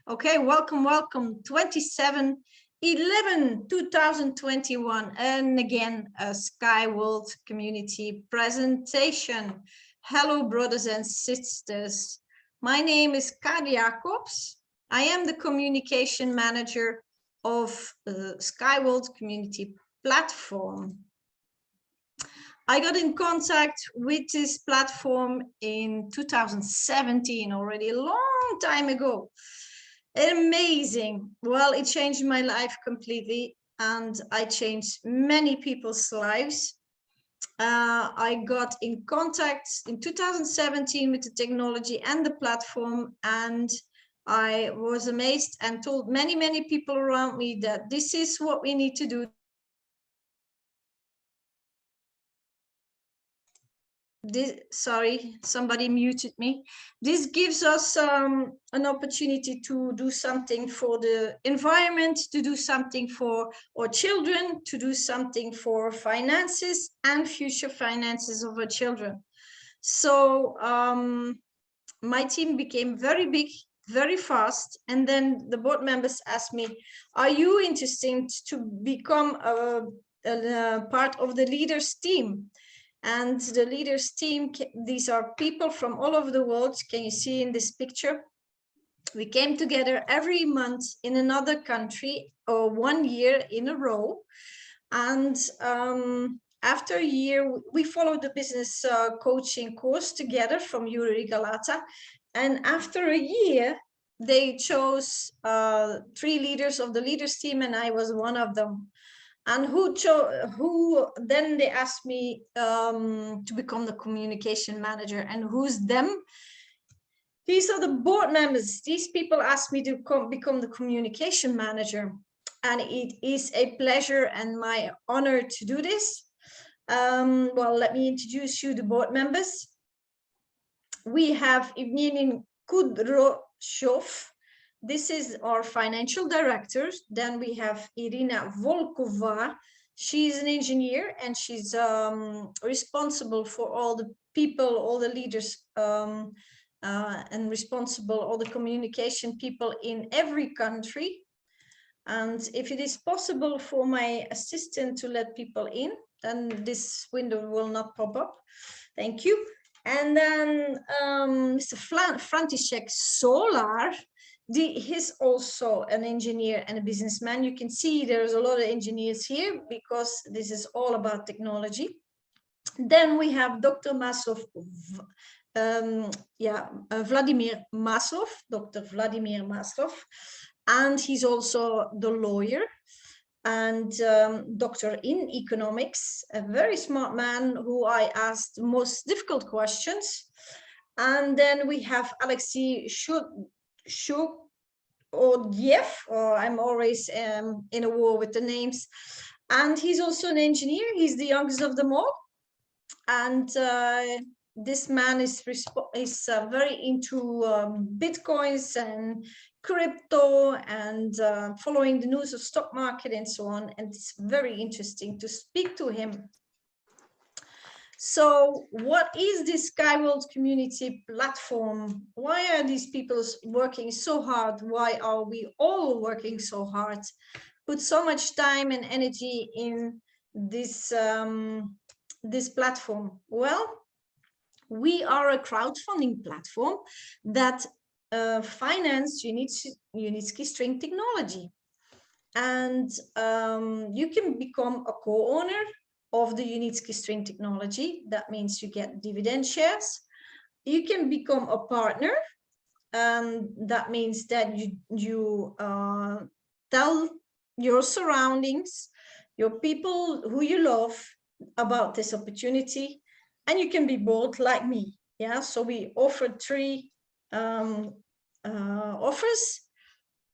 Okay, welcome. 27/11/2021, and again a Sky World Community presentation. Hello, brothers and sisters. My name is Kaat Jacobs. I am the communication manager of the Sky World Community platform. I got in contact with this platform in 2017, already a long time ago. Amazing. Well, it changed my life completely, and I changed many people's lives. I got in contact in 2017 with the technology and the platform, and I was amazed and told many people around me that this is what we need to do. Sorry, somebody muted me. This gives us an opportunity to do something for the environment, to do something for our children, to do something for finances and future finances of our children. So my team became very big, very fast. And then the board members asked me, are you interested to become a part of the leaders team? And the leaders team, these are people from all over the world. Can you see in this picture? We came together every month in another country, or 1 year in a row. And after a year, we followed the business coaching course together from Yuri Galata. And after a year, they chose 3 leaders of the leaders team, and I was one of them. And who then they asked me to become the communication manager. And who's them? These are the board members. These people asked me to become the communication manager, and it is a pleasure and my honor to do this. Well, let me introduce you the board members. We have Evgeny Kudroshov. This is our financial director. Then we have Irina Volkova. She's an engineer, and she's responsible for all the people, all the leaders, and responsible all the communication people in every country. And if it is possible for my assistant to let people in, then this window will not pop up. Thank you. And then Mr. František Solar. He's also an engineer and a businessman. You can see there's a lot of engineers here because this is all about technology. Then we have Dr. Maslov, Vladimir Maslov, Dr. Vladimir Maslov, and he's also the lawyer and doctor in economics, a very smart man who I asked the most difficult questions. And then we have Alexei Shukodiev, or I'm always in a war with the names. And he's also an engineer. He's the youngest of them all. And this man is very into Bitcoins and crypto and following the news of stock market and so on. And it's very interesting to speak to him. So what is this Sky World Community platform? Why are these people working so hard? Why are we all working so hard? Put so much time and energy in this, this platform? Well, we are a crowdfunding platform that finance Unitsky String Technology. And you can become a co-owner of the Unitsky String Technology. That means you get dividend shares. You can become a partner. That means that you tell your surroundings, your people who you love about this opportunity, and you can be bold like me. Yeah, so we offer 3 offers: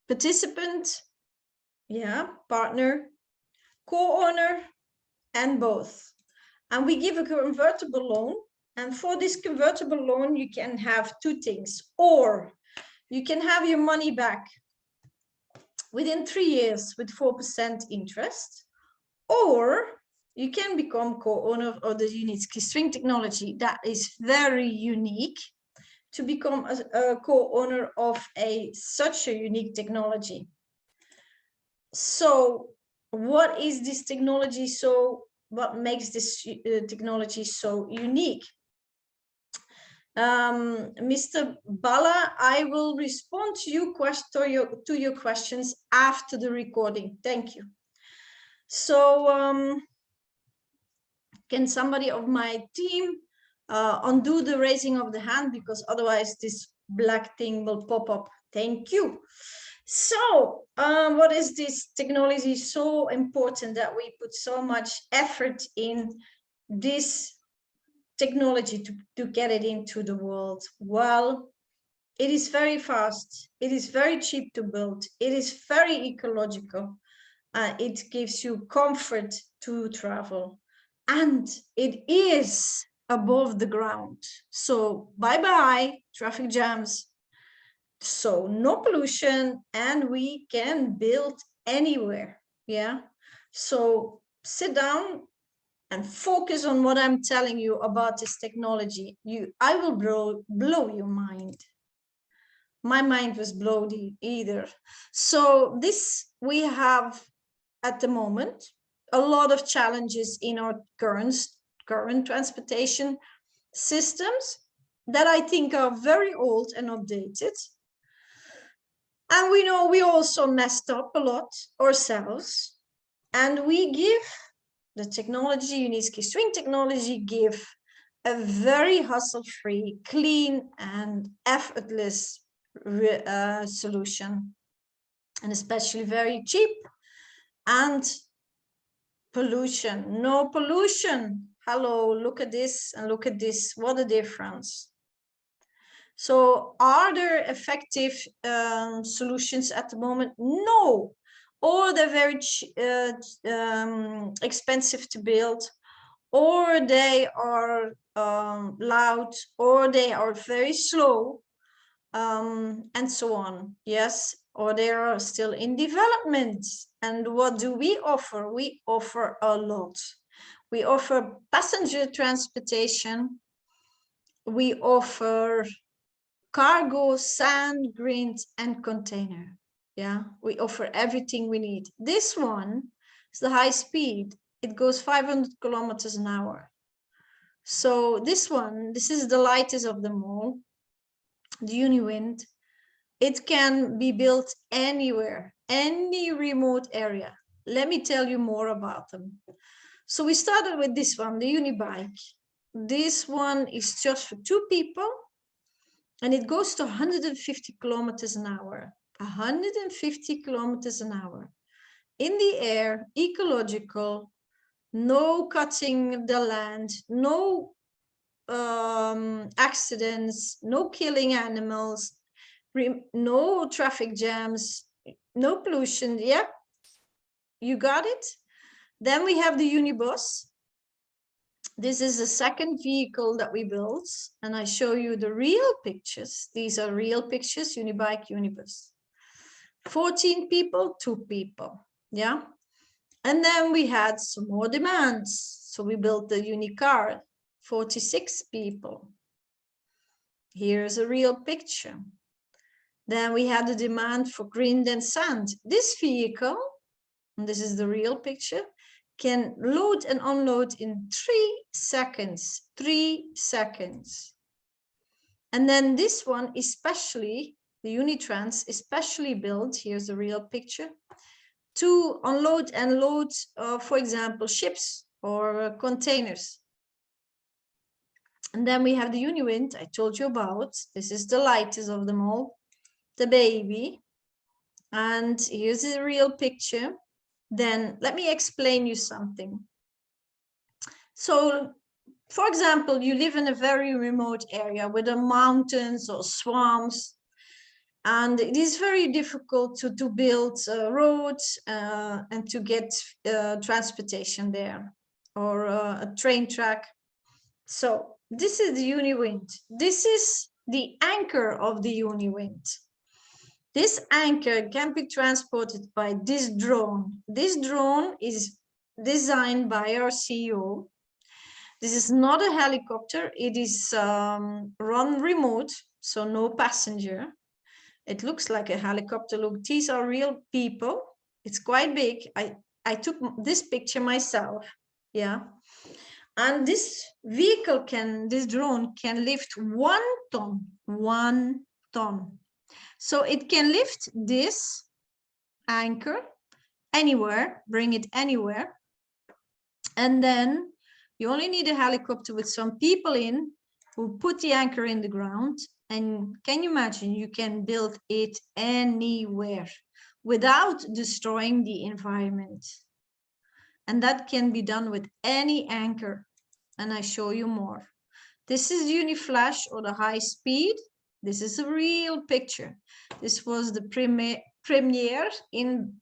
participant, partner, co-owner, and both. And we give a convertible loan. And for this convertible loan, you can have 2 things. Or you can have your money back within 3 years with 4% interest. Or you can become co-owner of the Unitsky String Technology. That is very unique to become a co-owner of such a unique technology. So what is this technology? So what makes this technology so unique? Mr. Bala, I will respond to your questions after the recording. Thank you. So can somebody of my team undo the raising of the hand, because otherwise this black thing will pop up. Thank you. So what is this technology so important that we put so much effort in this technology to get it into the world? Well, it is very fast, it is very cheap to build, it is very ecological, it gives you comfort to travel, and it is above the ground. So bye-bye traffic jams. So no pollution, and we can build anywhere. Yeah. So sit down and focus on what I'm telling you about this technology. I will blow your mind. My mind was blown either. So this, we have at the moment a lot of challenges in our current transportation systems that I think are very old and outdated. And we know we also messed up a lot ourselves. And we give the technology, Unitsky String Technology, give a very hassle-free, clean, and effortless solution, and especially very cheap. And pollution, no pollution. Hello, look at this and look at this. What a difference. So are there effective solutions at the moment? No, or they're very expensive to build, or they are loud, or they are very slow, and so on. Yes, or they are still in development. And what do we offer? We offer a lot. We offer passenger transportation. We offer cargo, sand, grains, and container. Yeah, we offer everything we need. This one is the high speed. It goes 500 kilometers an hour. So this one, this is the lightest of them all, the Uniwind. It can be built anywhere, any remote area. Let me tell you more about them. So we started with this one, the Unibike. This one is just for 2 people, and it goes to 150 kilometers an hour. 150 kilometers an hour. In the air, ecological, no cutting the land, no accidents, no killing animals, no traffic jams, no pollution. Yeah, you got it. Then we have the Unibus. This is the second vehicle that we built, and I show you the real pictures. These are real pictures, Unibike, Unibus. 14 people, 2 people. Yeah. And then we had some more demands. So we built the Unicar, 46 people. Here's a real picture. Then we had the demand for green and sand. This vehicle, and this is the real picture, can load and unload in 3 seconds. 3 seconds. And then this one, especially, the Unitrans, especially built, here's the real picture, to unload and load, for example, ships or containers. And then we have the Uniwind, I told you about. This is the lightest of them all, the baby. And here's the real picture. Then let me explain you something. So, for example, you live in a very remote area with the mountains or swamps, and it is very difficult to build roads and to get transportation there, or a train track. So this is the Uniwind. This is the anchor of the Uniwind. This anchor can be transported by this drone. This drone is designed by our CEO. This is not a helicopter. It is run remote. so no passenger. It looks like a helicopter. Look, these are real people. It's quite big. I took this picture myself. Yeah. And this vehicle this drone can lift 1 ton, 1 ton. So it can lift this anchor anywhere, bring it anywhere. And then you only need a helicopter with some people in who put the anchor in the ground. And can you imagine, you can build it anywhere without destroying the environment. And that can be done with any anchor. And I show you more. This is Uniflash, or the high speed. This is a real picture. This was the premiere in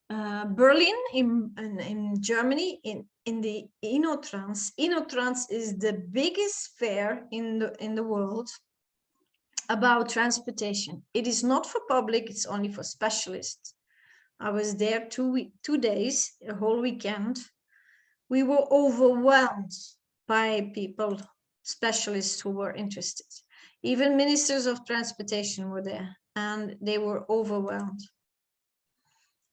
Berlin in Germany in the InnoTrans. InnoTrans is the biggest fair in the world about transportation. It is not for public, it's only for specialists. I was there 2 days, a whole weekend. We were overwhelmed by people, specialists who were interested. Even ministers of transportation were there, and they were overwhelmed.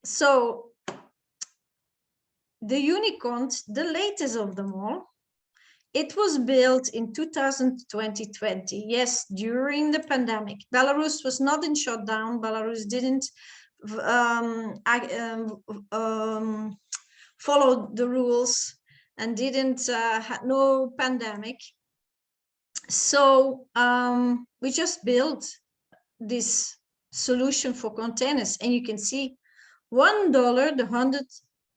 So the Unicorn, the latest of them all, it was built in 2020. Yes, during the pandemic. Belarus was not in shutdown. Belarus didn't follow the rules and didn't had no pandemic. So we just built this solution for containers, and you can see $1 the 100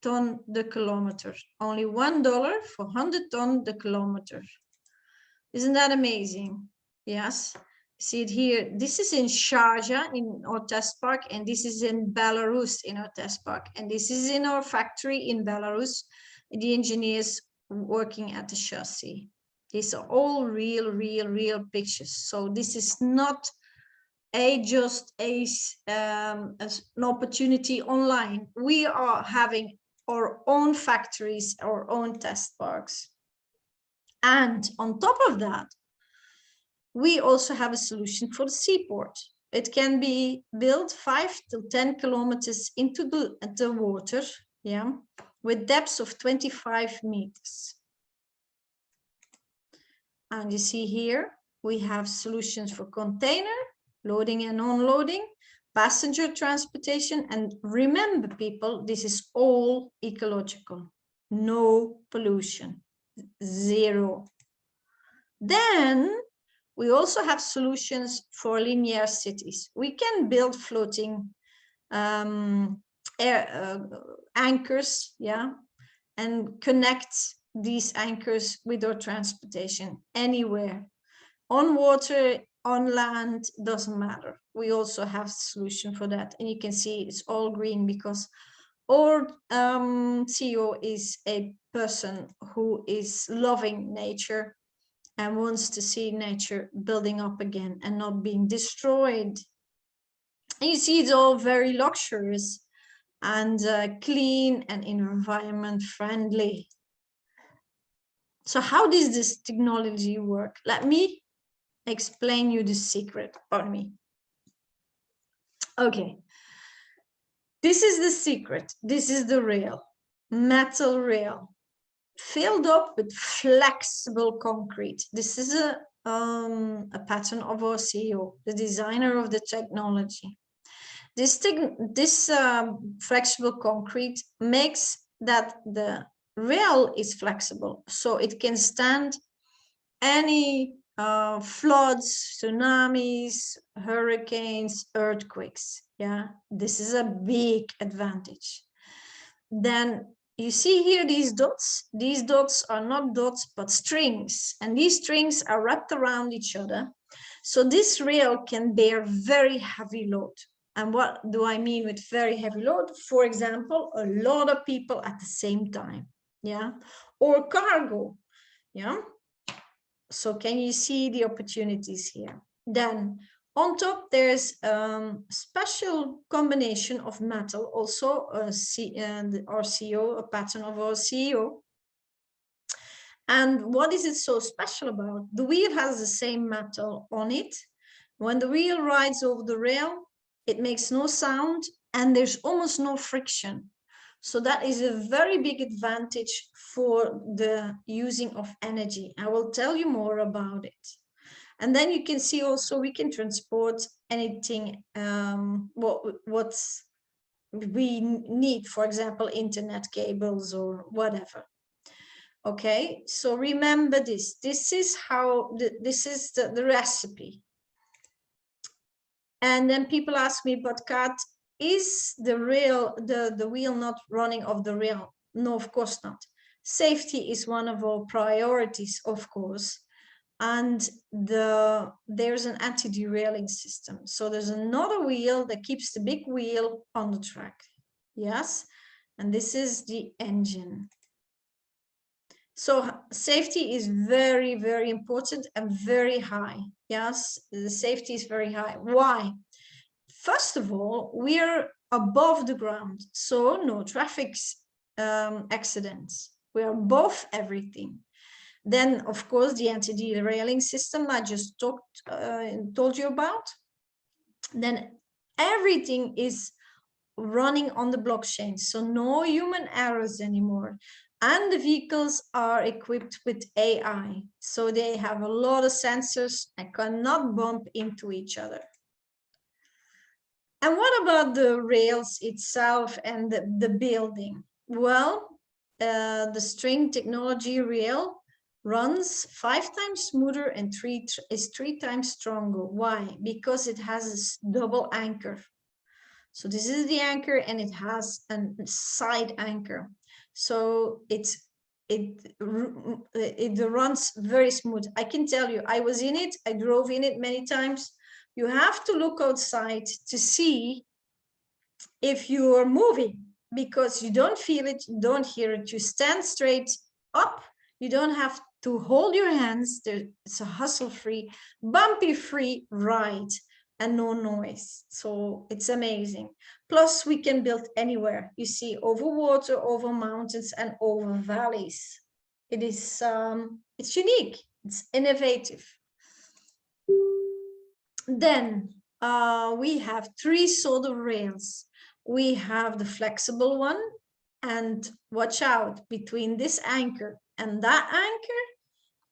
ton the kilometer. Only $1 for 100 ton the kilometer. Isn't that amazing? Yes. See it here. This is in Sharjah in our test park, and this is in Belarus in our test park, and this is in our factory in Belarus. The engineers working at the chassis. These are all real pictures. So this is not just an opportunity online. We are having our own factories, our own test parks. And on top of that, we also have a solution for the seaport. It can be built 5 to 10 kilometers into the water, yeah, with depths of 25 meters. And you see here, we have solutions for container, loading and unloading, passenger transportation. And remember, people, this is all ecological. No pollution, zero. Then we also have solutions for linear cities. We can build floating anchors, yeah, and connect these anchors with our transportation anywhere, on water, on land, doesn't matter. We also have a solution for that, and you can see it's all green because our CEO is a person who is loving nature and wants to see nature building up again and not being destroyed. And you see it's all very luxurious and clean and environment friendly. So how does this technology work? Let me explain you the secret. Pardon me. Okay. This is the secret. This is the rail, metal rail, filled up with flexible concrete. This is a pattern of our CEO, the designer of the technology. This flexible concrete makes that the rail is flexible, so it can stand any floods, tsunamis, hurricanes, earthquakes. Yeah, this is a big advantage. Then you see here these dots. These dots are not dots, but strings. And these strings are wrapped around each other. So this rail can bear very heavy load. And what do I mean with very heavy load? For example, a lot of people at the same time. Yeah. Or cargo. Yeah. So can you see the opportunities here? Then on top, there's a special combination of metal, also our CEO, a pattern of our CEO. And what is it so special about? The wheel has the same metal on it. When the wheel rides over the rail, it makes no sound and there's almost no friction. So that is a very big advantage for the using of energy. I will tell you more about it. And then you can see also we can transport anything what we need, for example, internet cables or whatever. Okay, so remember this. This is how this is the recipe. And then people ask me, but Kat, is the wheel not running off the rail? No, of course not. Safety is one of our priorities, of course. And there's an anti-derailing system. So there's another wheel that keeps the big wheel on the track. Yes, and this is the engine. So safety is very, very important and very high. Yes, the safety is very high. Why? First of all, we're above the ground, so no traffic accidents. We're above everything. Then, of course, the anti-derailing system I just told you about. Then everything is running on the blockchain, so no human errors anymore. And the vehicles are equipped with AI, so they have a lot of sensors and cannot bump into each other. And what about the rails itself and the building? Well, the string technology rail runs 5 times smoother and is 3 times stronger. Why? Because it has a double anchor. So this is the anchor and it has a side anchor. So it runs very smooth. I can tell you, I was in it, I drove in it many times. You have to look outside to see if you are moving, because you don't feel it, you don't hear it. You stand straight up, you don't have to hold your hands. It's a hustle-free, bumpy-free ride and no noise. So it's amazing. Plus, we can build anywhere. You see, over water, over mountains, and over valleys. It is it's unique, it's innovative. Then we have 3 sort of rails. We have the flexible one, and watch out, between this anchor and that anchor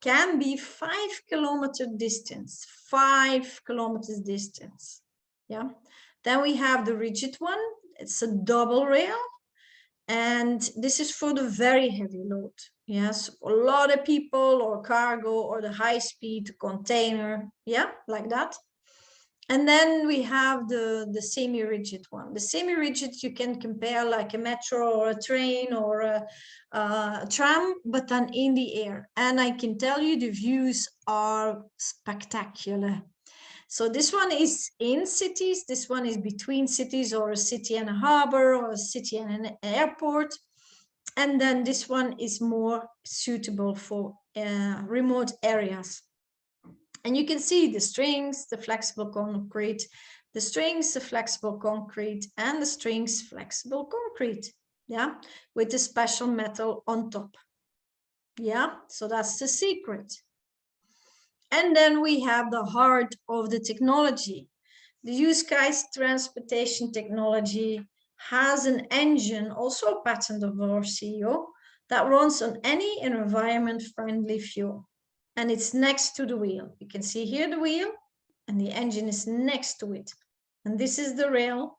can be 5 kilometer distance, 5 kilometers distance. Yeah. Then we have the rigid one. It's a double rail, and this is for the very heavy load. Yes, a lot of people or cargo or the high speed container. Yeah, like that. And then we have the semi-rigid one. The semi-rigid you can compare like a metro or a train or a tram, but then in the air. And I can tell you the views are spectacular. So this one is in cities, this one is between cities, or a city and a harbor, or a city and an airport. And then this one is more suitable for remote areas. And you can see the strings, the flexible concrete, the strings, the flexible concrete, and the strings, flexible concrete. Yeah, with the special metal on top. Yeah, so that's the secret. And then we have the heart of the technology. The Unitsky transportation technology has an engine, also a patent of our CEO, that runs on any environment-friendly fuel. And it's next to the wheel. You can see here the wheel, and the engine is next to it. And this is the rail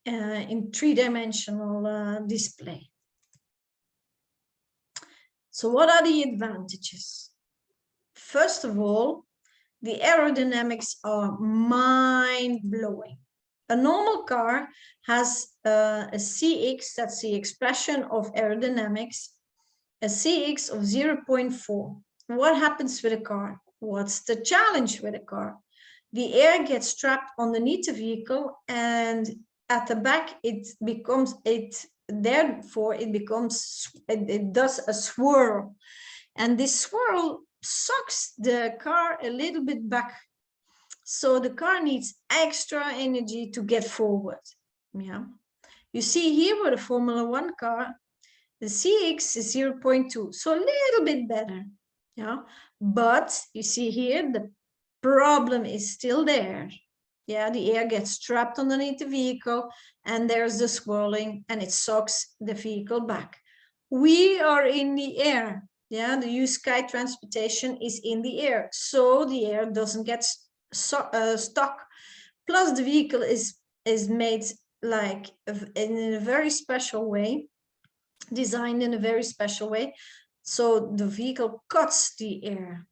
in 3-dimensional display. So what are the advantages? First of all, the aerodynamics are mind-blowing. A normal car has a CX, that's the expression of aerodynamics, a CX of 0.4. What happens with a car? What's the challenge with a car? The air gets trapped underneath the vehicle, and at the back it does a swirl, and this swirl sucks the car a little bit back. So the car needs extra energy to get forward. Yeah. You see here with a Formula 1 car, The CX is 0.2, so a little bit better. Yeah, but you see here, the problem is still there. Yeah, the air gets trapped underneath the vehicle and there's the swirling and it sucks the vehicle back. We are in the air. Yeah, the used sky transportation is in the air, so the air doesn't get stuck. Plus the vehicle is made like in a very special way, designed in a very special way, so the vehicle cuts the air.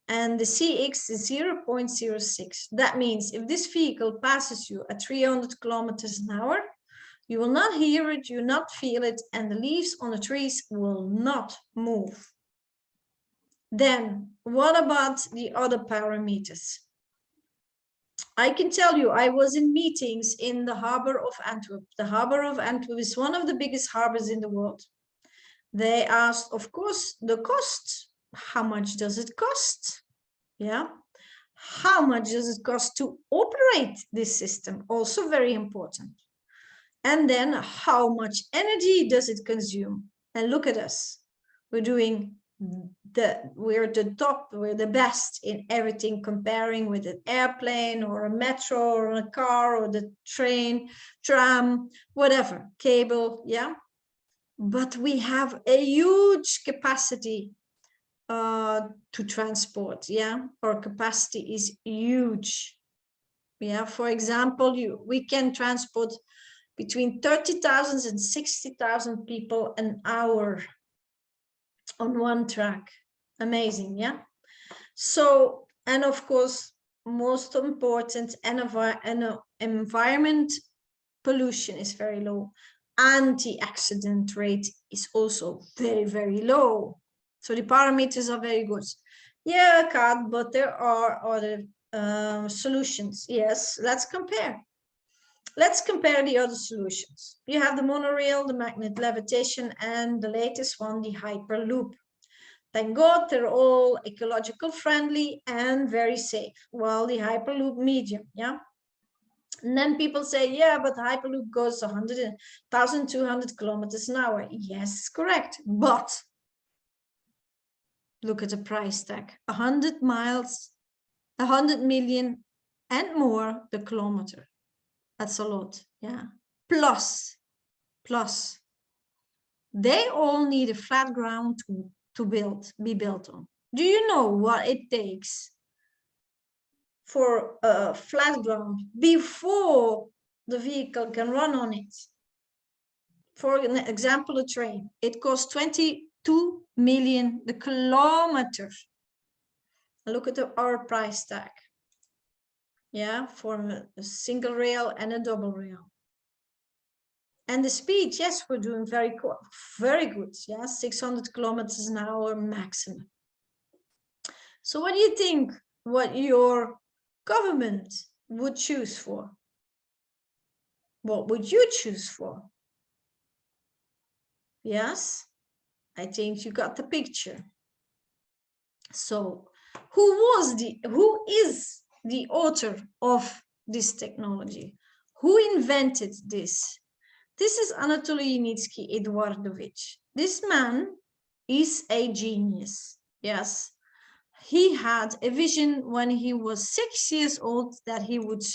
And the CX is 0.06. That means if this vehicle passes you at 300 kilometers an hour, you will not hear it, you will not feel it, and the leaves on the trees will not move. Then, what about the other parameters? I can tell you, I was in meetings in the harbor of Antwerp. The harbor of Antwerp is one of the biggest harbors in the world. They asked, of course, the cost. How much does it cost? Yeah. How much does it cost to operate this system? Also very important. And then how much energy does it consume? And look at us. We're the top, we're the best in everything, comparing with an airplane or a metro or a car or the train, tram, whatever, cable, yeah. But we have a huge capacity to transport, yeah. Our capacity is huge. Yeah, for example, we can transport between 30,000 and 60,000 people an hour on one track. Amazing, yeah. So, and of course, most important, environment pollution is very low. Anti-accident rate is also very, very low. So the parameters are very good. Yeah, Kaat, but there are other solutions. Yes, let's compare. Let's compare the other solutions. You have the monorail, the magnet levitation, and the latest one, the Hyperloop. Thank God they're all ecological friendly and very safe. Well, the Hyperloop medium, yeah. And then people say, yeah, but the Hyperloop goes 1,200 kilometers an hour. Yes, correct. But look at the price tag, 100 miles, 100 million and more the kilometer. That's a lot, yeah. Plus, they all need a flat ground to be built on. Do you know what it takes for a flat ground before the vehicle can run on it? For an example, a train. It costs 22 million the kilometer. Look at our price tag. Yeah, for a single rail and a double rail. And the speed, yes, we're doing very good. Yeah, 600 kilometers an hour maximum. So what do you think what your government would choose for? What would you choose for? Yes, I think you got the picture. So who is the author of this technology? Who invented this? This is Anatoly Unitsky Eduardovich. This man is a genius. Yes, he had a vision when he was 6 years old that he would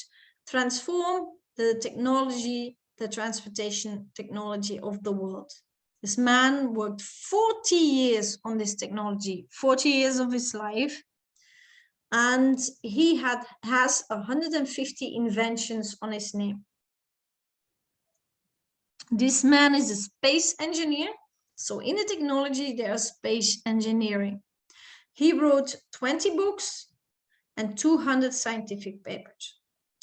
transform the technology, the transportation technology of the world. This man worked 40 years on this technology, 40 years of his life. And he has 150 inventions on his name. This man is a space engineer. So in the technology, there's space engineering. He wrote 20 books and 200 scientific papers.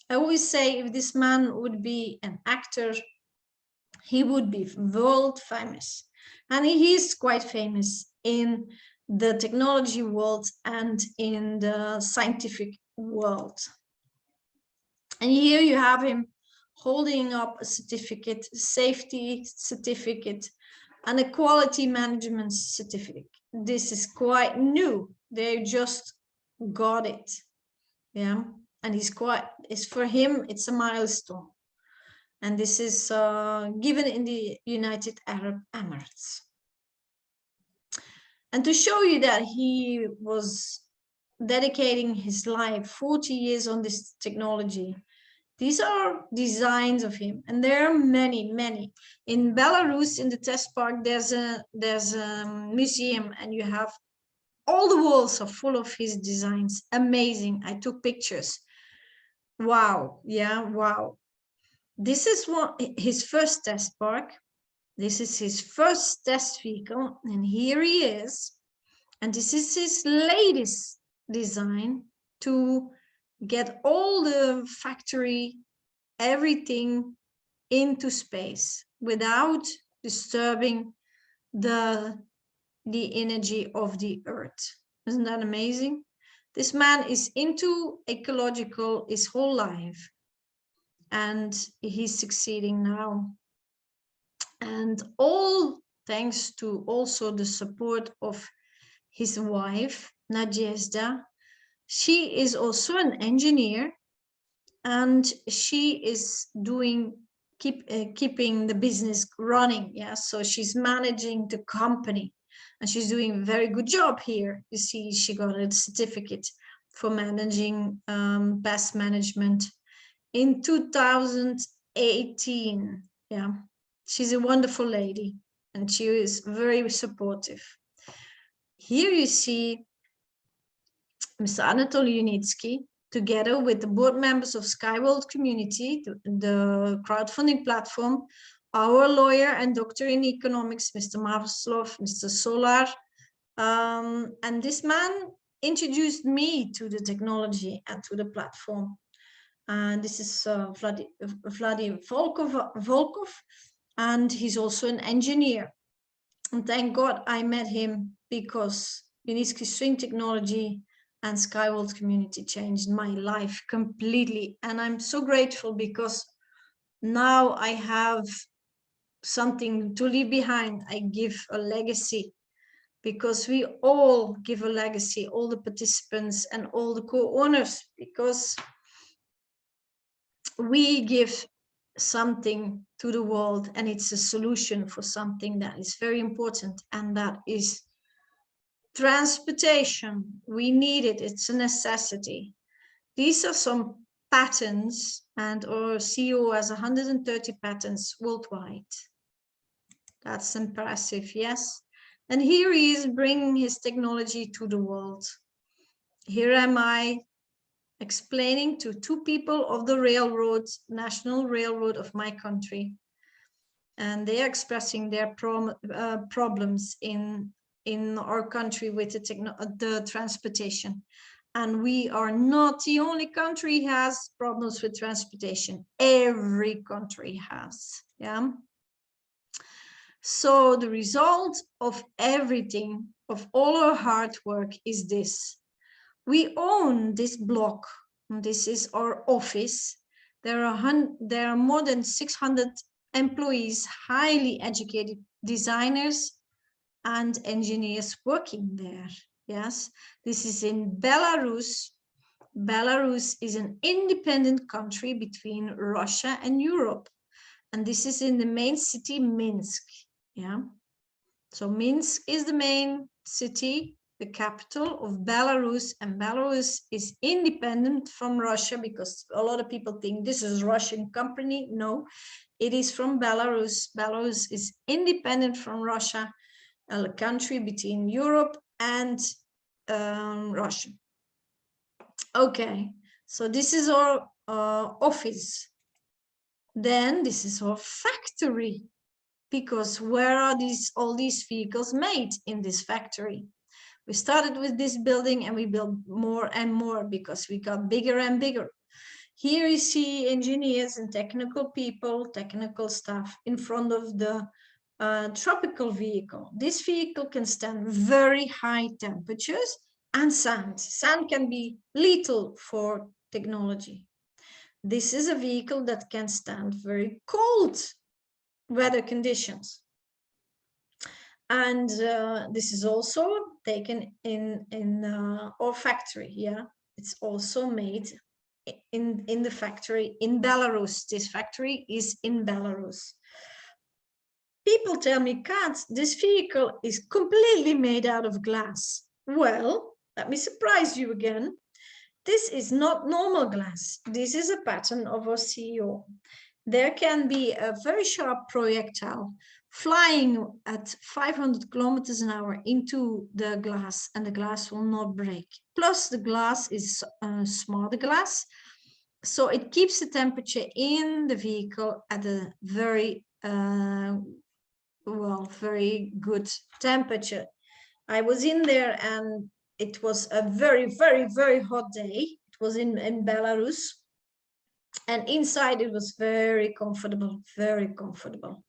I always say if this man would be an actor, he would be world famous. And he is quite famous in the technology world and in the scientific world. And here you have him holding up a certificate, safety certificate, and a quality management certificate. This is quite new. They just got it. Yeah. And for him, it's a milestone. And this is given in the United Arab Emirates. And to show you that he was dedicating his life 40 years on this technology, these are designs of him, and there are many, many. In Belarus, in the test park, there's a museum, and you have all the walls are full of his designs. Amazing. I took pictures. Wow. Yeah, wow. This is his first test park. This is his first test vehicle, and here he is. And this is his latest design to get all the factory, everything into space without disturbing the energy of the earth. Isn't that amazing? This man is into ecological his whole life, and he's succeeding now. And all thanks to also the support of his wife, Nadezhda. She is also an engineer, and she is keeping the business running. Yeah, so she's managing the company, and she's doing a very good job here. You see, she got a certificate for managing best management in 2018. Yeah, she's a wonderful lady, and she is very supportive. Here you see Mr. Anatoly Unitsky, together with the board members of Skyworld Community, the crowdfunding platform, our lawyer and doctor in economics, Mr. Maslov, Mr. Solar. And this man introduced me to the technology and to the platform. And this is Vladimir Volkov, and he's also an engineer. And thank God I met him, because Unitsky String Technology and Skyworld Community changed my life completely. And I'm so grateful, because now I have something to leave behind. I give a legacy, because we all give a legacy, all the participants and all the co-owners, because we give something to the world, and it's a solution for something that is very important, and that is transportation. We need it. It's a necessity. These are some patents, and our CEO has 130 patents worldwide. That's impressive, yes. And here he is bringing his technology to the world. Here am I explaining to two people of the railroad, national railroad of my country, and they are expressing their problems in our country with the transportation. And we are not the only country has problems with transportation. Every country has, yeah. So the result of everything, of all our hard work, is this. We own this block. This is our office. There are more than 600 employees, highly educated designers and engineers working there. Yes, this is in Belarus. Belarus is an independent country between Russia and Europe. And this is in the main city, Minsk. Yeah. So Minsk is the main city, the capital of Belarus, and Belarus is independent from Russia, because a lot of people think this is a Russian company. No, it is from Belarus. Belarus is independent from Russia, a country between Europe and Russia. Okay, so this is our office. Then this is our factory, because where are all these vehicles made? In this factory. We started with this building, and we built more and more, because we got bigger and bigger. Here you see engineers and technical people, technical staff in front of the tropical vehicle. This vehicle can stand very high temperatures and sand. Sand can be lethal for technology. This is a vehicle that can stand very cold weather conditions. And this is also taken in our factory. Yeah, it's also made in the factory in Belarus. This factory is in Belarus. People tell me, Kaat, this vehicle is completely made out of glass. Well, let me surprise you again. This is not normal glass. This is a pattern of our CEO. There can be a very sharp projectile flying at 500 kilometers an hour into the glass, and the glass will not break. Plus, the glass is smarter glass, so it keeps the temperature in the vehicle at a very very good temperature. I was in there and it was a very, very, very hot day. It was in Belarus. And inside it was very comfortable, very comfortable.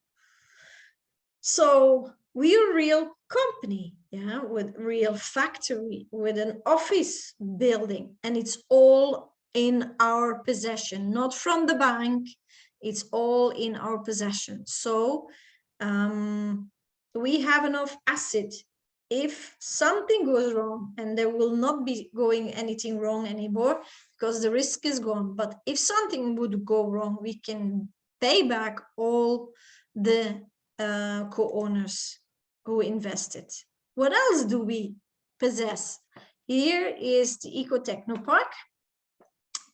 So we're a real company, yeah, with real factory, with an office building, and it's all in our possession, not from the bank. It's all in our possession. So we have enough asset. If something goes wrong, and there will not be going anything wrong anymore because the risk is gone, but if something would go wrong, we can pay back all the co-owners who invested. What else do we possess? Here is the Eco-Techno Park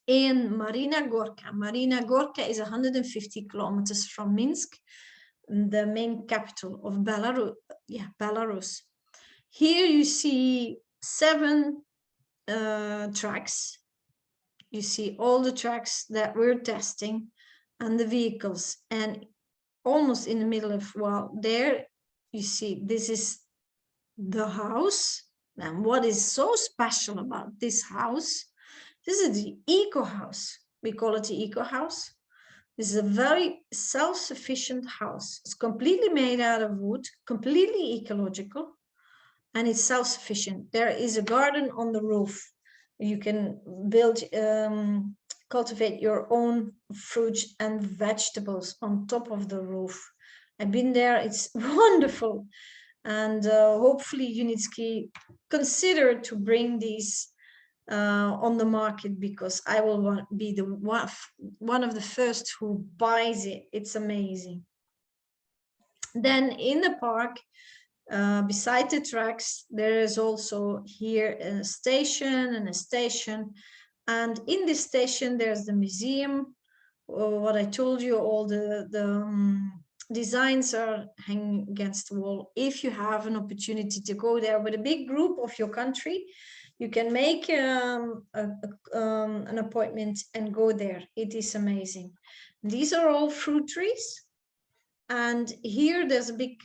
in Marina Gorka. Marina Gorka is 150 kilometers from Minsk, the main capital of Belarus. Yeah, Belarus. Here you see 7 tracks. You see all the tracks that we're testing and the vehicles. And almost in the middle of, well, there you see, this is the house. And what is so special about this house? This is the eco house. We call it the eco house. This is a very self-sufficient house. It's completely made out of wood, completely ecological, and it's self-sufficient. There is a garden on the roof. You can build, cultivate your own fruits and vegetables on top of the roof. I've been there, it's wonderful. And hopefully Unitsky consider to bring these on the market, because I will be the one of the first who buys it. It's amazing. Then in the park, beside the tracks, there is also here a station and a station. And in this station, there's the museum. What I told you, all the designs are hanging against the wall. If you have an opportunity to go there with a big group of your country, you can make an appointment and go there. It is amazing. These are all fruit trees. And here there's a big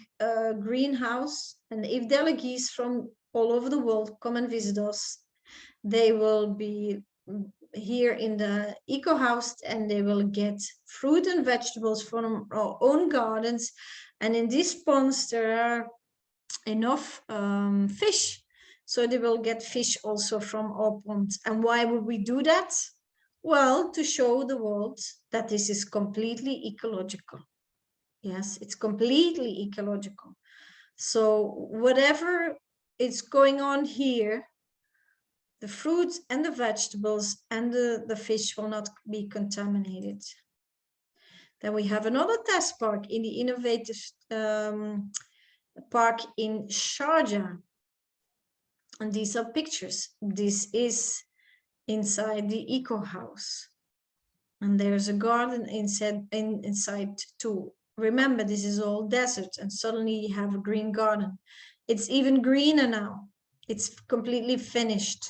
greenhouse. And if delegates from all over the world come and visit us, they will be here in the eco house, and they will get fruit and vegetables from our own gardens. And in these ponds, there are enough fish. So they will get fish also from our ponds. And why would we do that? Well, to show the world that this is completely ecological. Yes, it's completely ecological. So whatever is going on here, the fruits and the vegetables and the fish will not be contaminated. Then we have another test park in the innovative park in Sharjah. And these are pictures. This is inside the eco house. And there's a garden inside too. Remember, this is all desert, and suddenly you have a green garden. It's even greener now. It's completely finished.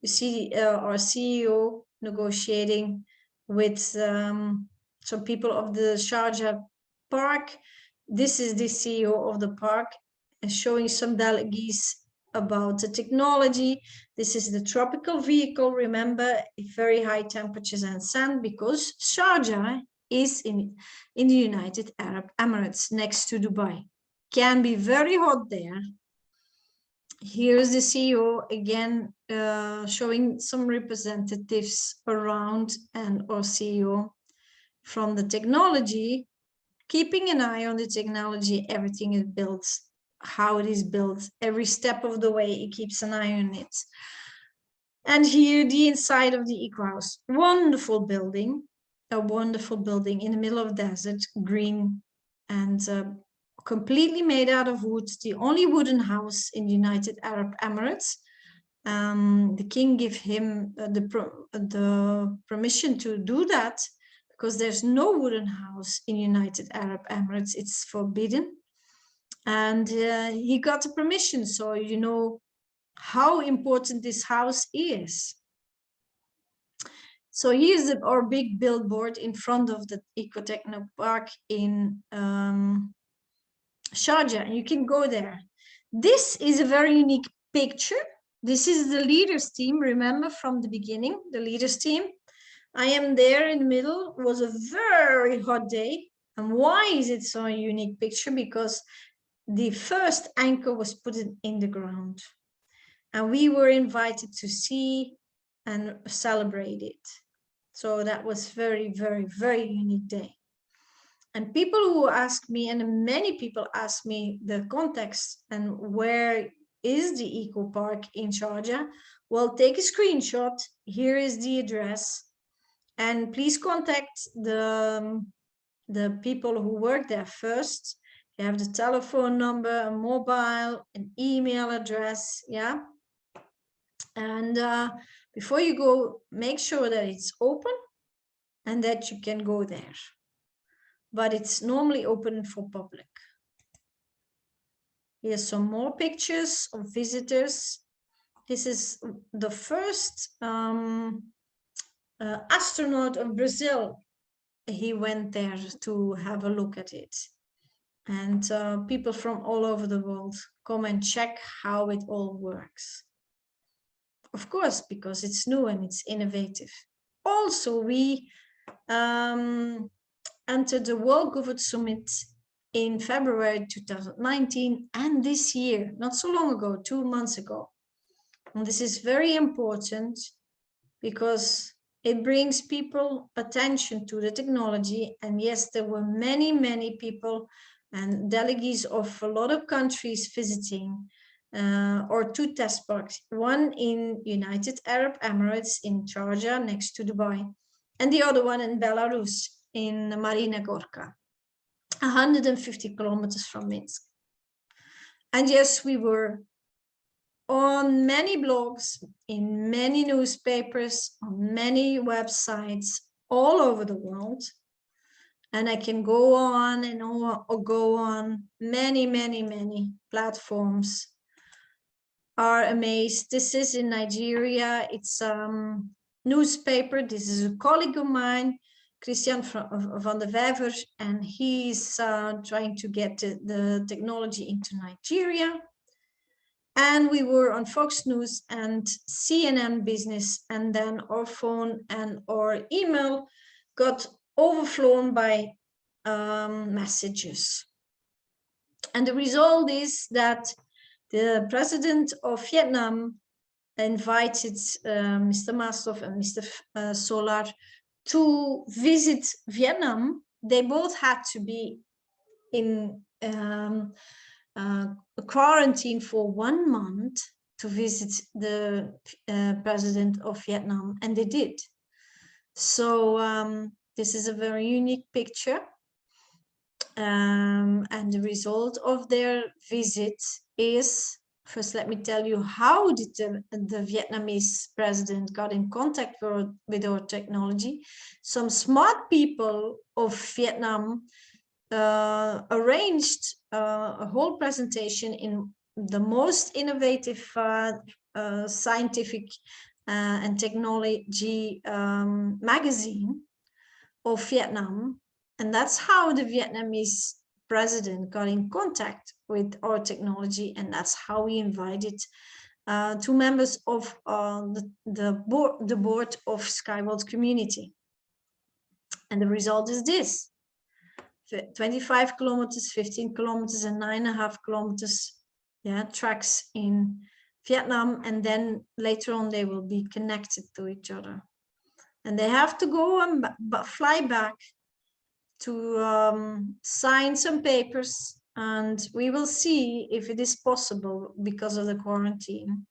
You see our CEO negotiating with some people of the Sharjah park. This is the CEO of the park, and showing some delegates about the technology. This is the tropical vehicle. Remember, very high temperatures and sand, because Sharjah is in the United Arab Emirates, next to Dubai. Can be very hot there. Here's the CEO again, showing some representatives around, and our CEO from the technology, keeping an eye on the technology. Everything is built, how it is built, every step of the way, he keeps an eye on it. And here, the inside of the eco house, wonderful building, a wonderful building in the middle of desert, green, and completely made out of wood, the only wooden house in the United Arab Emirates. The king gave him the permission to do that, because there's no wooden house in United Arab Emirates. It's forbidden. And he got the permission, so you know how important this house is. So here's our big billboard in front of the Ecotechno Park in Sharjah, and you can go there. This is a very unique picture. This is the leaders team, remember from the beginning, the leaders team. I am there in the middle. It was a very hot day. And why is it so a unique picture? Because the first anchor was put in the ground. And we were invited to see and celebrate it. So that was very, very, very unique day. And people who ask me, and many people ask me the context and where is the eco park in Sharjah? Well, take a screenshot. Here is the address. And please contact the people who work there first. You have the telephone number, a mobile, an email address, yeah? And before you go, make sure that it's open and that you can go there. But it's normally open for public. Here's some more pictures of visitors. This is the first astronaut of Brazil. He went there to have a look at it. And people from all over the world come and check how it all works. Of course, because it's new and it's innovative. Also, we entered the World Government Summit in February 2019, and this year, not so long ago, 2 months ago. And this is very important because it brings people attention to the technology. And yes, there were many, many people and delegates of a lot of countries visiting or 2 test parks, one in United Arab Emirates in Sharjah next to Dubai, and the other one in Belarus in Marina Gorka, 150 kilometers from Minsk. And yes, we were on many blogs, in many newspapers, on many websites all over the world. And I can go on and on, or go on. Many, many, many platforms are amazed. This is in Nigeria. It's newspaper. This is a colleague of mine, Christian van der Wijver, and he's trying to get the technology into Nigeria. And we were on Fox News and CNN Business, and then our phone and our email got overflown by messages. And the result is that the president of Vietnam invited Mr. Maslov and Mr. Solar to visit Vietnam. They both had to be in quarantine for 1 month to visit the president of Vietnam, and they did. So this is a very unique picture. And the result of their visit is, first let me tell you how did the Vietnamese president got in contact with our technology. Some smart people of Vietnam arranged a whole presentation in the most innovative scientific and technology magazine of Vietnam. And that's how the Vietnamese president got in contact with our technology. And that's how we invited 2 members of the board of Skyworld community. And the result is this: 25 kilometers, 15 kilometers, and 9.5 kilometers, yeah, tracks in Vietnam. And then later on, they will be connected to each other. And they have to go and fly back to sign some papers. And we will see if it is possible because of the quarantine.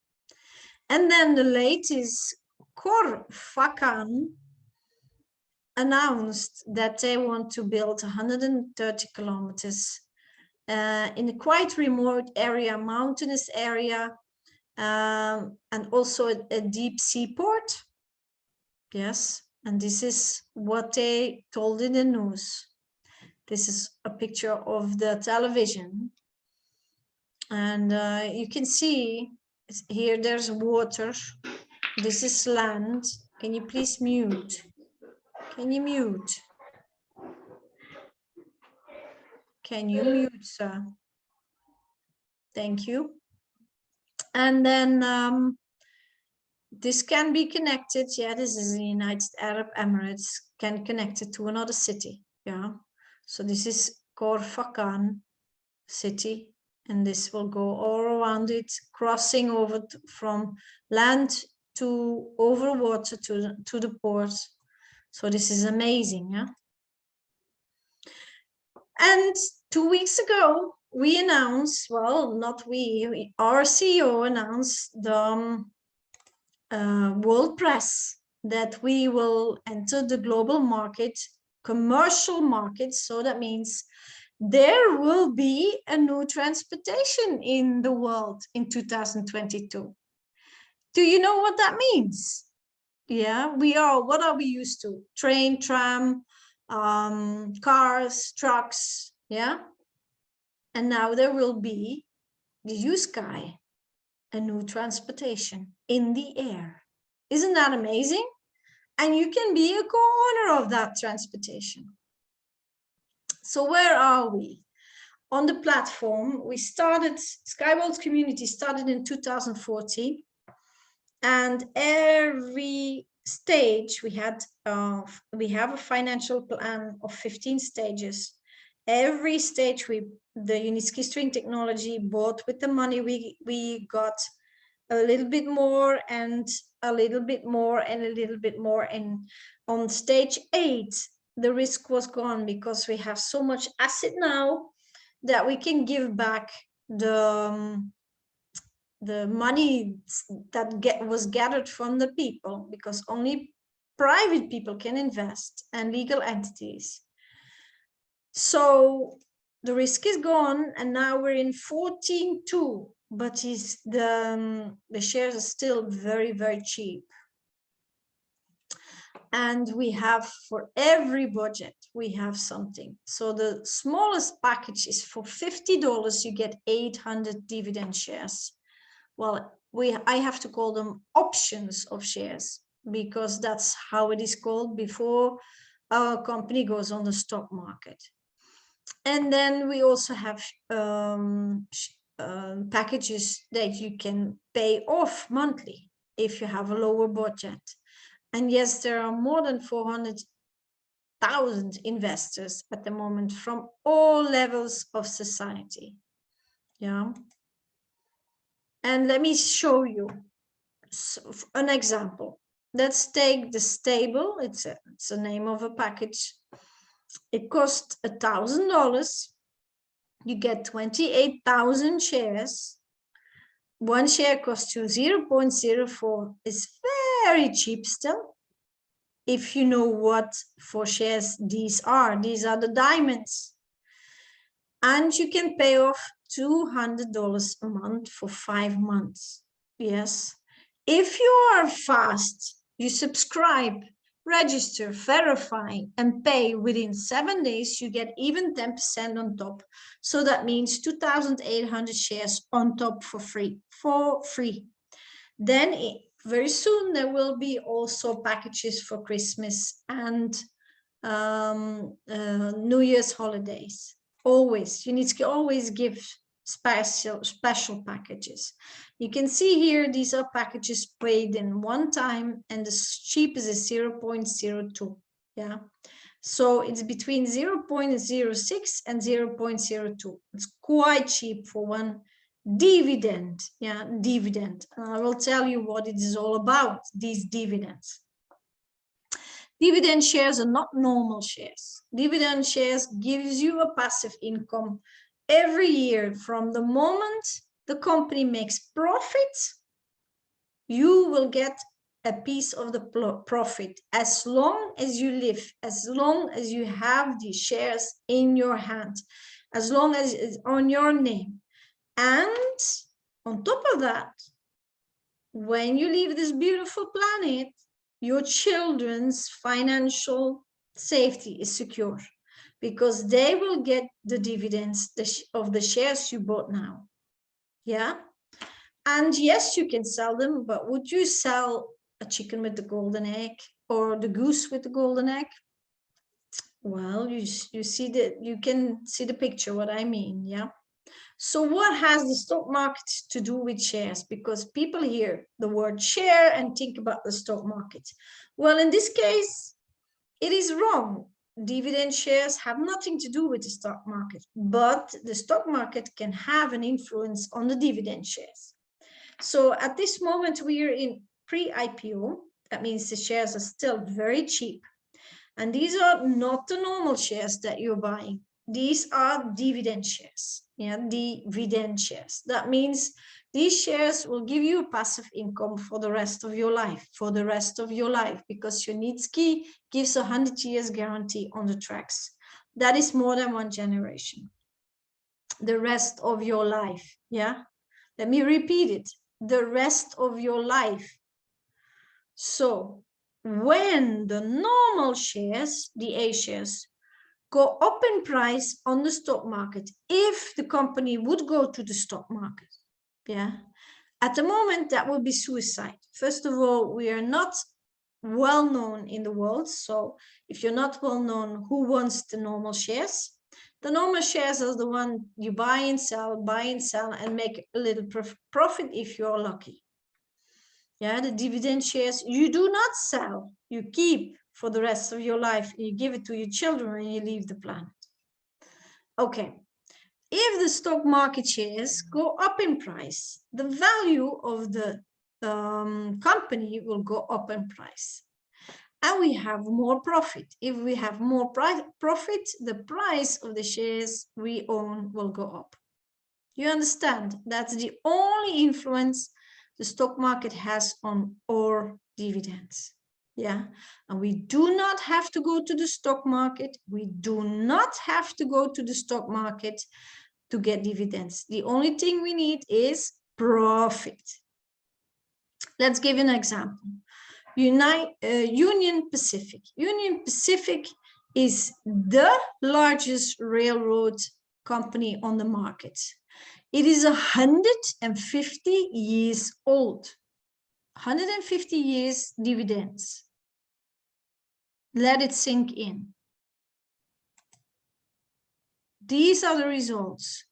And then the latest Corfacan announced that they want to build 130 kilometers in a quite remote area, mountainous area, and also a deep sea port. Yes, and this is what they told in the news. This is a picture of the television. And you can see here there's water. This is land. Can you please mute? Can you mute? Can you mute, sir? Thank you. And then this can be connected. Yeah, this is the United Arab Emirates, can connect it to another city. Yeah. So this is Korfakan city, and this will go all around it, crossing over from land to over water to the port. So this is amazing. Yeah. And 2 weeks ago, we announced, well, not we, our CEO announced the world press that we will enter the global market, commercial market. So that means there will be a new transportation in the world in 2022. Do you know what that means? Yeah, what are we used to? Train, tram, cars, trucks, yeah? And now there will be the Unitsky, a new transportation in the air. Isn't that amazing? And you can be a co-owner of that transportation. So where are we? On the platform, we started, Skyworld's community started in 2014. And every stage we have a financial plan of 15 stages. Every stage the Unitsky String Technology bought with the money we got a little bit more and a little bit more and a little bit more. And on stage 8, the risk was gone because we have so much asset now that we can give back the money that was gathered from the people, because only private people can invest and legal entities. So the risk is gone, and now we're in 14.2, but the shares are still very, very cheap. And we have, for every budget, we have something. So the smallest package is for $50, you get 800 dividend shares. Well, I have to call them options of shares, because that's how it is called before our company goes on the stock market. And then we also have packages that you can pay off monthly if you have a lower budget. And yes, there are more than 400,000 investors at the moment from all levels of society. Yeah. And let me show you an example. Let's take the stable. It's the name of a package. It costs $1,000. You get 28,000 shares. One share costs you 0.04. It's very cheap still. If you know what for shares these are the diamonds. And you can pay off $200 a month for 5 months. Yes. If you are fast, you subscribe, register, verify, and pay within 7 days, you get even 10% on top. So that means 2,800 shares on top for free. Then very soon there will be also packages for Christmas and New Year's holidays. Always, Unitsky always gives special packages. You can see here, these are packages paid in one time, and the cheapest is 0.02. Yeah, so it's between 0.06 and 0.02. It's quite cheap for one dividend. Yeah, dividend. I will tell you what it is all about, these dividends. Dividend shares are not normal shares. Dividend shares gives you a passive income every year. From the moment the company makes profit, you will get a piece of the profit as long as you live, as long as you have these shares in your hand. as long as it's on your name. And on top of that, when you leave this beautiful planet, your children's financial safety is secure because they will get the dividends of the shares you bought now. Yeah. And yes, you can sell them, but would you sell a chicken with the golden egg or the goose with the golden egg? Well, you see that you can see the picture, what I mean. Yeah. So what has the stock market to do with shares? Because people hear the word share and think about the stock market. Well, in this case, it is wrong. Dividend shares have nothing to do with the stock market, but the stock market can have an influence on the dividend shares. So at this moment, we are in pre-IPO. That means the shares are still very cheap. And these are not the normal shares that you're buying. These are dividend shares. Yeah, dividend shares. That means these shares will give you a passive income for the rest of your life, because Unitsky gives 100 years guarantee on the tracks. That is more than one generation. The rest of your life. Yeah. Let me repeat it. The rest of your life. So when the normal shares, the A shares, go up in price on the stock market, if the company would go to the stock market, yeah, at the moment that would be suicide. First of all, we are not well known in the world. So if you're not well known, who wants the normal shares? The normal shares are the one you buy and sell, and make a little profit if you're lucky. Yeah, the dividend shares you do not sell, you keep for the rest of your life. You give it to your children when you leave the planet. Okay, if the stock market shares go up in price, the value of the company will go up in price. And we have more profit. If we have more profit, the price of the shares we own will go up. You understand? That's the only influence the stock market has on our dividends. Yeah, and we do not have to go to the stock market. We do not have to go to the stock market to get dividends. The only thing we need is profit. Let's give an example. Union Pacific. Union Pacific is the largest railroad company on the market. It is 150 years old. 150 years dividends. Let it sink in. These are the results.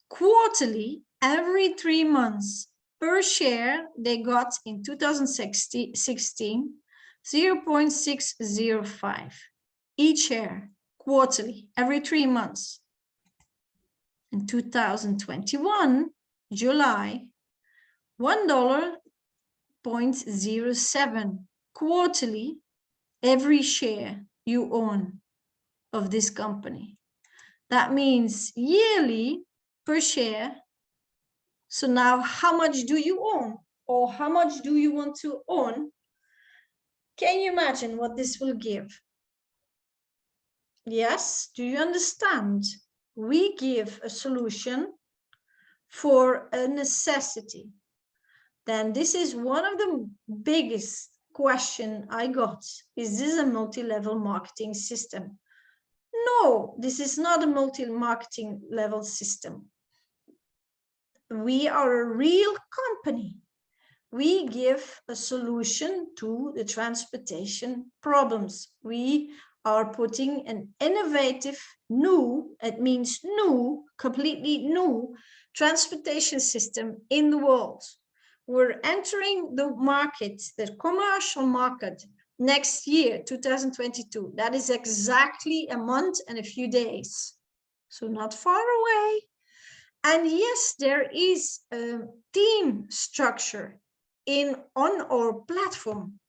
Quarterly, every 3 months per share, they got in 2016 0.605 each share quarterly, every 3 months. In 2021, July, $1.07 quarterly, every share you own of this company. That means yearly per share. So now how much do you own, or how much do you want to own? Can you imagine what this will give? Yes, do you understand? We give a solution for a necessity. Then this is one of the biggest questions I got. Is this a multi-level marketing system? No, this is not a multi-marketing level system. We are a real company. We give a solution to the transportation problems. We are putting an innovative, new, it means new, completely new transportation system in the world. We're entering the market, the commercial market, next year, 2022. That is exactly a month and a few days. So not far away. And yes, there is a team structure on our platform,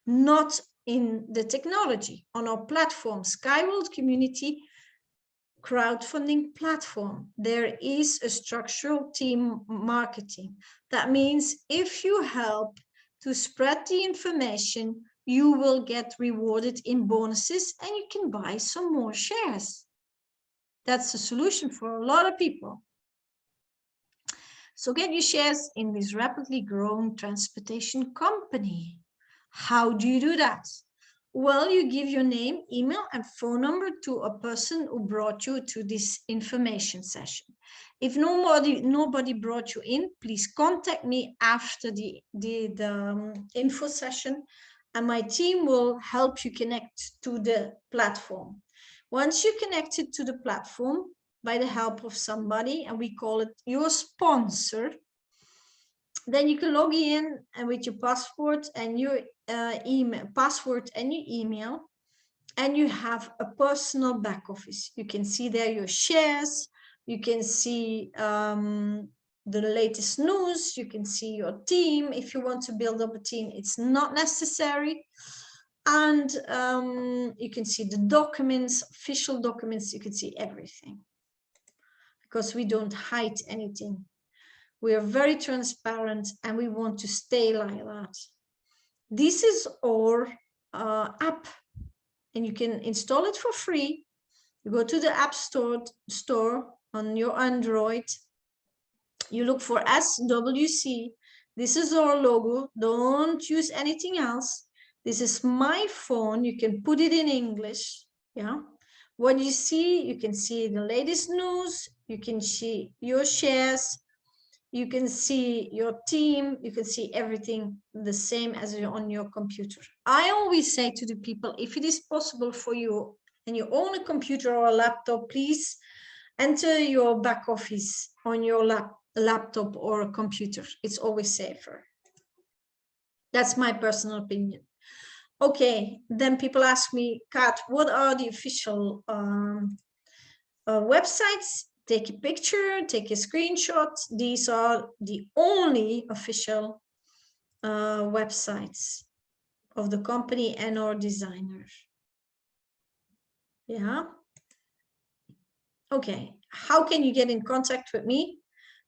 not in the technology. On our platform, Skyworld Community crowdfunding platform, there is a structural team marketing. That means if you help to spread the information, you will get rewarded in bonuses and you can buy some more shares. That's the solution for a lot of people. So get your shares in this rapidly growing transportation company. How do you do that? Well, you give your name, email, and phone number to a person who brought you to this information session. If nobody brought you in, please contact me after the info session, and my team will help you connect to the platform. Once you connected to the platform by the help of somebody, and we call it your sponsor, then you can log in and with your passport and your email, and you have a personal back office. You can see there your shares, you can see the latest news, you can see your team. If you want to build up a team, it's not necessary. And you can see the documents, official documents, you can see everything, because we don't hide anything. We are very transparent and we want to stay like that. This is our app, and you can install it for free. You go to the App Store on your Android. You look for SWC. This is our logo. Don't use anything else. This is my phone. You can put it in English. Yeah. What you see, you can see the latest news. You can see your shares. You can see your team, you can see everything the same as on your computer. I always say to the people, if it is possible for you and you own a computer or a laptop, please enter your back office on your laptop or a computer. It's always safer. That's my personal opinion. Okay, then people ask me, Kaat, what are the official websites? Take a picture, take a screenshot. These are the only official websites of the company and our designer. Yeah. Okay, how can you get in contact with me?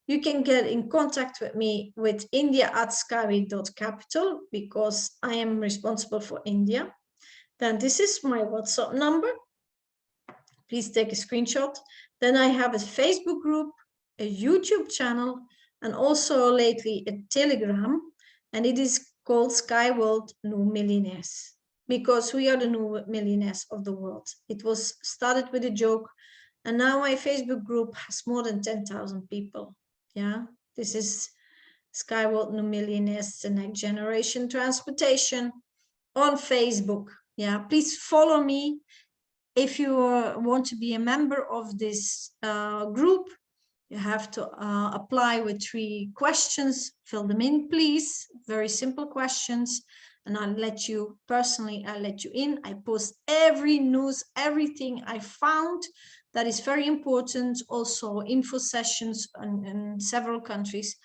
You can get in contact with me with india@skyway.capital, because I am responsible for India. Then this is my WhatsApp number. Please take a screenshot. Then I have a Facebook group, a YouTube channel, and also lately a Telegram, and it is called Sky World New Millionaires, because we are the new millionaires of the world. It was started with a joke, and now my Facebook group has more than 10,000 people. Yeah, this is Sky World New Millionaires, the next generation transportation on Facebook. Yeah, please follow me. If you want to be a member of this group, you have to apply with 3 questions. Fill them in, please. Very simple questions. And I'll let you, personally, I'll let you in. I post every news, everything I found that is very important. Also info sessions in several countries.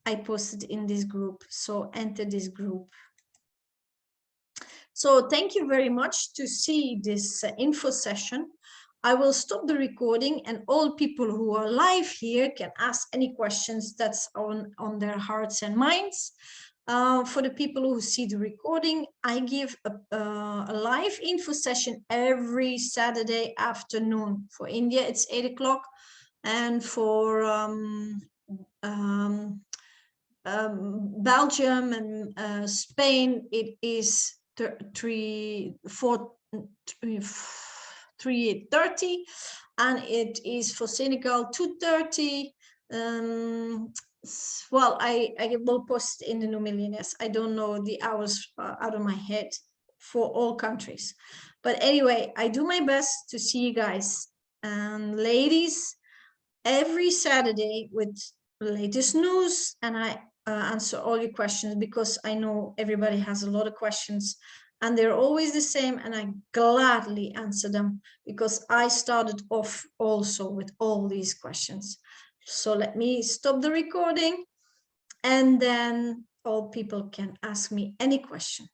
I posted in this group. So enter this group. So thank you very much to see this info session. I will stop the recording, and all people who are live here can ask any questions that's on their hearts and minds. For the people who see the recording, I give a live info session every Saturday afternoon. For India, it's 8 o'clock, and for Belgium and Spain, it is 3:30, and it is for Senegal 2:30. Well, I will post in the New Millionaires. I don't know the hours out of my head for all countries, but anyway, I do my best to see you guys and ladies every Saturday with the latest news, and I answer all your questions, because I know everybody has a lot of questions and they're always the same, and I gladly answer them, because I started off also with all these questions. So let me stop the recording, and then all people can ask me any question.